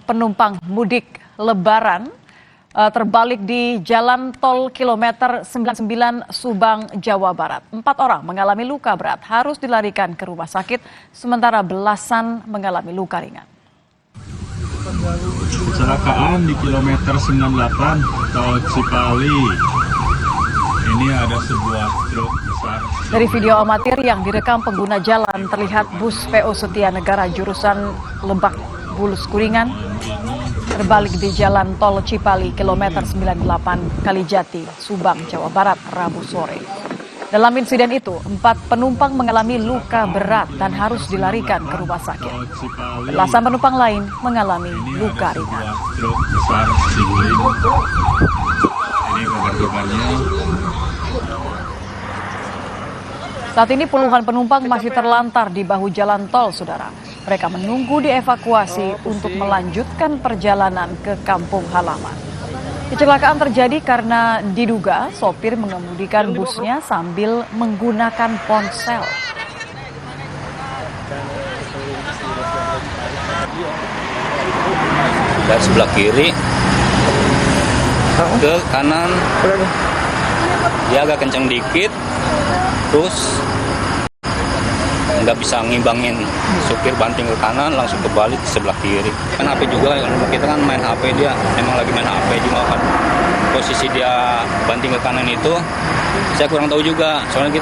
Penumpang mudik Lebaran terbalik di Jalan Tol kilometer 99 Subang, Jawa Barat. 4 orang mengalami luka berat, harus dilarikan ke rumah sakit, sementara belasan mengalami luka ringan. Kecelakaan di kilometer 98 Tol Cipali. Ini ada sebuah truk besar. Dari video amatir yang direkam pengguna jalan, terlihat bus PO Setia Negara jurusan Lebak Bulus Kuningan terbalik di Jalan Tol Cipali kilometer 98 Kalijati, Subang, Jawa Barat, Rabu sore. Dalam insiden itu, 4 penumpang mengalami luka berat dan harus dilarikan ke rumah sakit. Belasan penumpang lain mengalami luka ringan. Truk besar Sigling. Ini korban-korbannya. Saat ini puluhan penumpang masih terlantar di bahu jalan tol, saudara. Mereka menunggu dievakuasi untuk melanjutkan perjalanan ke kampung halaman. Kecelakaan terjadi karena diduga sopir mengemudikan busnya sambil menggunakan ponsel. Dari sebelah kiri ke kanan, dia agak kencang dikit, terus nggak bisa ngimbangin, supir banting ke kanan langsung kebalik ke sebelah kiri. Kan HP juga, kita kan main HP, dia memang lagi main HP juga kan. Posisi dia banting ke kanan itu saya kurang tahu juga, soalnya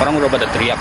orang udah pada teriak